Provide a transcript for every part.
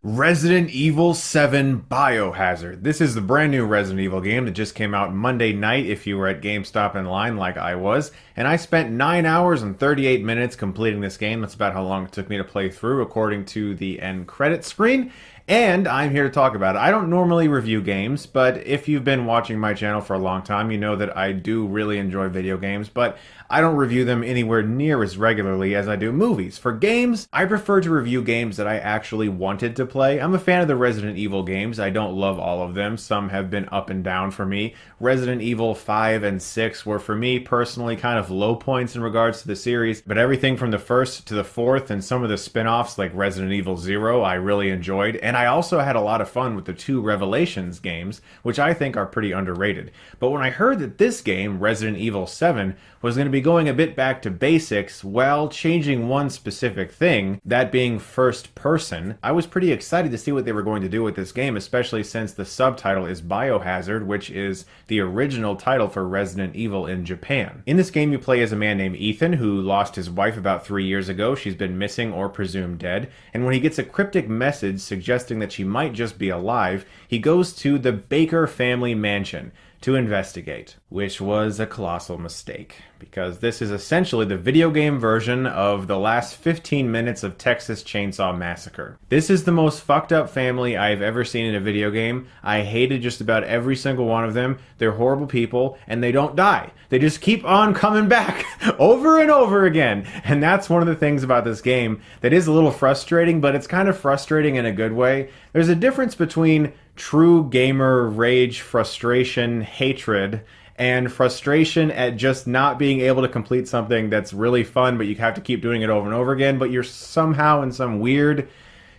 Resident Evil 7 Biohazard. This is the brand new Resident Evil game that just came out Monday night if you were at GameStop in line like I was. And I spent 9 hours and 38 minutes completing this game. That's about how long it took me to play through according to the end credit screen. And I'm here to talk about it. I don't normally review games, but if you've been watching my channel for a long time, you know that I do really enjoy video games, but I don't review them anywhere near as regularly as I do movies. For games, I prefer to review games that I actually wanted to play. I'm a fan of the Resident Evil games. I don't love all of them. Some have been up and down for me. Resident Evil 5 and 6 were, for me personally, kind of low points in regards to the series, but everything from the first to the fourth and some of the spin-offs like Resident Evil 0 I really enjoyed, and I also had a lot of fun with the two Revelations games, which I think are pretty underrated. But when I heard that this game, Resident Evil 7, was going to be going a bit back to basics while changing one specific thing, that being first person, I was pretty excited to see what they were going to do with this game, especially since the subtitle is Biohazard, which is the original title for Resident Evil in Japan. In this game, you play as a man named Ethan who lost his wife about 3 years ago. She's been missing or presumed dead, and when he gets a cryptic message suggesting that she might just be alive, he goes to the Baker family mansion to investigate, which was a colossal mistake, because this is essentially the video game version of the last 15 minutes of Texas Chainsaw Massacre. This is the most fucked up family I've ever seen in a video game. I hated just about every single one of them. They're horrible people, and they don't die. They just keep on coming back over and over again. And that's one of the things about this game that is a little frustrating, but it's kind of frustrating in a good way. There's a difference between true gamer rage, frustration, hatred, and frustration at just not being able to complete something that's really fun, but you have to keep doing it over and over again, but you're somehow in some weird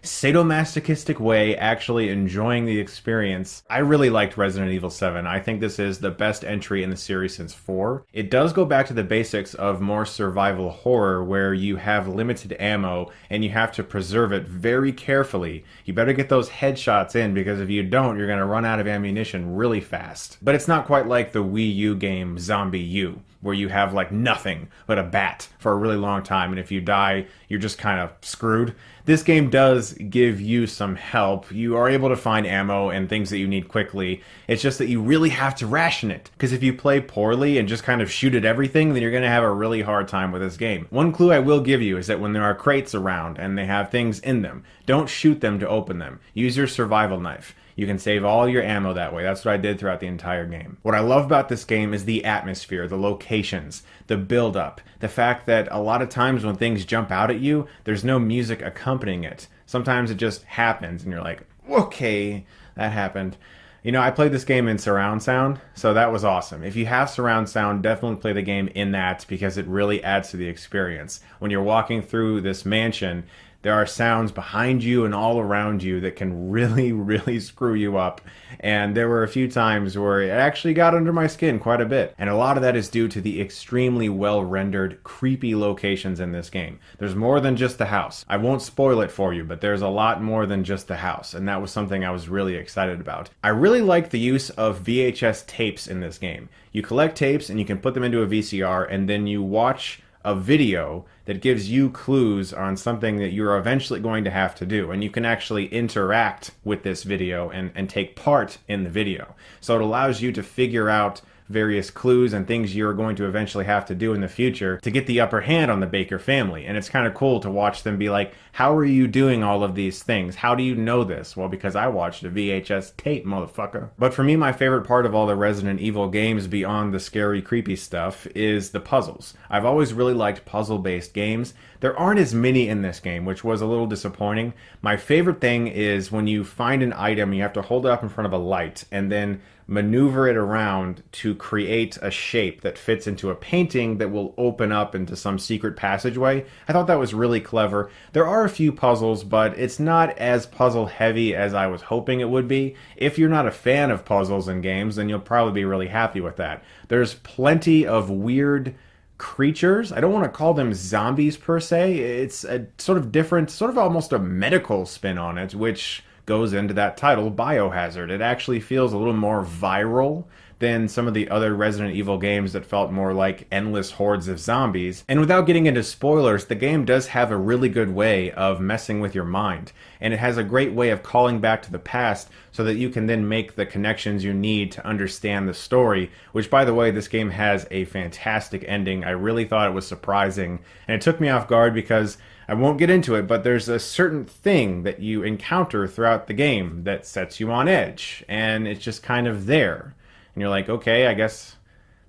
sadomasochistic way actually enjoying the experience. I really liked Resident Evil 7. I think this is the best entry in the series since 4. It does go back to the basics of more survival horror where you have limited ammo and you have to preserve it very carefully. You better get those headshots in, because if you don't, you're going to run out of ammunition really fast. But it's not quite like the Wii U game Zombie U, where you have like nothing but a bat for a really long time, and if you die, you're just kind of screwed. This game does give you some help. You are able to find ammo and things that you need quickly. It's just that you really have to ration it, because if you play poorly and just kind of shoot at everything, then you're going to have a really hard time with this game. One clue I will give you is that when there are crates around and they have things in them, don't shoot them to open them. Use your survival knife. You can save all your ammo that way. That's what I did throughout the entire game. What I love about this game is the atmosphere, the locations, the build-up, the fact that a lot of times when things jump out at you, there's no music accompanying it. Sometimes it just happens and you're like, okay, that happened. You know, I played this game in surround sound, so that was awesome. If you have surround sound, definitely play the game in that, because it really adds to the experience. When you're walking through this mansion, there are sounds behind you and all around you that can really, really screw you up. And there were a few times where it actually got under my skin quite a bit. And a lot of that is due to the extremely well-rendered, creepy locations in this game. There's more than just the house. I won't spoil it for you, but there's a lot more than just the house. And that was something I was really excited about. I really like the use of VHS tapes in this game. You collect tapes and you can put them into a VCR, and then you watch a video that gives you clues on something that you're eventually going to have to do. And you can actually interact with this video and take part in the video. So it allows you to figure out various clues and things you're going to eventually have to do in the future to get the upper hand on the Baker family. And it's kind of cool to watch them be like, how are you doing all of these things? How do you know this? Well, because I watched a VHS tape, motherfucker. But for me, my favorite part of all the Resident Evil games beyond the scary, creepy stuff is the puzzles. I've always really liked puzzle-based games. There aren't as many in this game, which was a little disappointing. My favorite thing is when you find an item, you have to hold it up in front of a light and then maneuver it around to create a shape that fits into a painting that will open up into some secret passageway. I thought that was really clever. There are a few puzzles, but it's not as puzzle heavy as I was hoping it would be. If you're not a fan of puzzles in games, then you'll probably be really happy with that. There's plenty of weird creatures. I don't want to call them zombies per se. It's a sort of different, sort of almost a medical spin on it, which goes into that title, Biohazard. It actually feels a little more viral than some of the other Resident Evil games that felt more like endless hordes of zombies. And without getting into spoilers, the game does have a really good way of messing with your mind. And it has a great way of calling back to the past so that you can then make the connections you need to understand the story, which, by the way, this game has a fantastic ending. I really thought it was surprising, and it took me off guard because I won't get into it, but there's a certain thing that you encounter throughout the game that sets you on edge, and it's just kind of there. And you're like, okay, I guess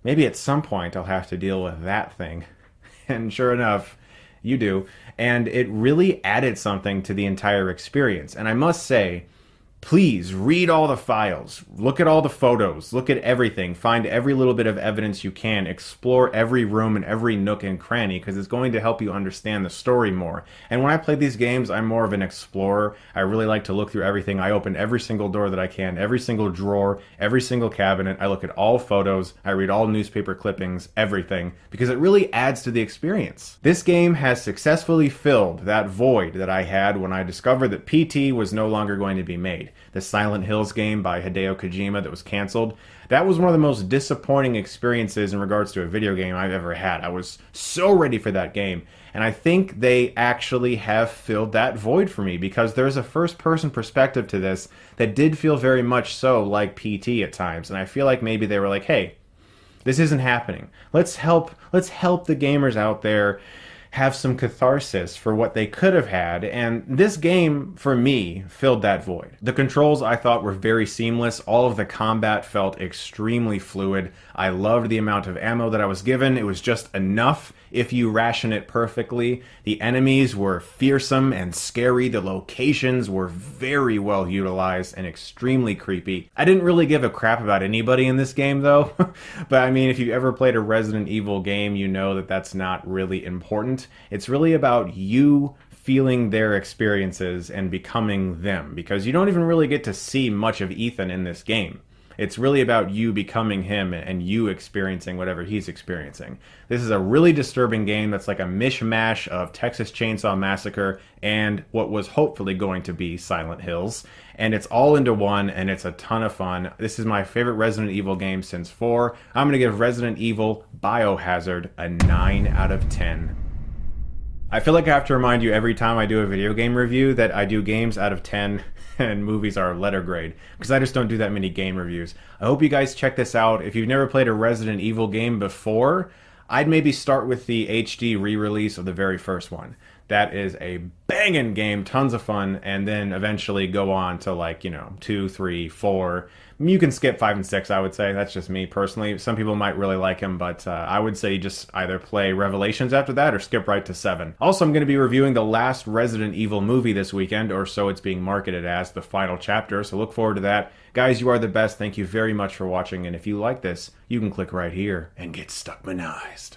maybe at some point I'll have to deal with that thing. And sure enough, you do. And it really added something to the entire experience. And I must say, please read all the files, look at all the photos, look at everything, find every little bit of evidence you can, explore every room and every nook and cranny, because it's going to help you understand the story more. And when I play these games, I'm more of an explorer. I really like to look through everything. I open every single door that I can, every single drawer, every single cabinet. I look at all photos, I read all newspaper clippings, everything, because it really adds to the experience. This game has successfully filled that void that I had when I discovered that PT was no longer going to be made. The Silent Hills game by Hideo Kojima that was canceled. That was one of the most disappointing experiences in regards to a video game I've ever had. I was so ready for that game. And I think they actually have filled that void for me, because there's a first-person perspective to this that did feel very much so like PT at times. And I feel like maybe they were like, hey, this isn't happening. Let's help the gamers out there have some catharsis for what they could have had, and this game, for me, filled that void. The controls, I thought, were very seamless. All of the combat felt extremely fluid. I loved the amount of ammo that I was given. It was just enough if you ration it perfectly. The enemies were fearsome and scary. The locations were very well utilized and extremely creepy. I didn't really give a crap about anybody in this game, though. But I mean, if you ever played a Resident Evil game, you know that that's not really important. It's really about you feeling their experiences and becoming them, because you don't even really get to see much of Ethan in this game. It's really about you becoming him and you experiencing whatever he's experiencing. This is a really disturbing game that's like a mishmash of Texas Chainsaw Massacre and what was hopefully going to be Silent Hills. And it's all into one, and it's a ton of fun. This is my favorite Resident Evil game since 4. I'm going to give Resident Evil Biohazard a 9 out of 10. I feel like I have to remind you every time I do a video game review that I do games out of 10 and movies are letter grade, because I just don't do that many game reviews. I hope you guys check this out. If you've never played a Resident Evil game before, I'd maybe start with the HD re-release of the very first one. That is a banging game, tons of fun, and then eventually go on to, like, 2, 3, 4. You can skip 5 and 6, I would say. That's just me personally. Some people might really like him, but I would say just either play Revelations after that or skip right to 7. Also, I'm going to be reviewing the last Resident Evil movie this weekend, or so it's being marketed as, the final chapter, so look forward to that. Guys, you are the best. Thank you very much for watching, and if you like this, you can click right here and get Stuckmanized.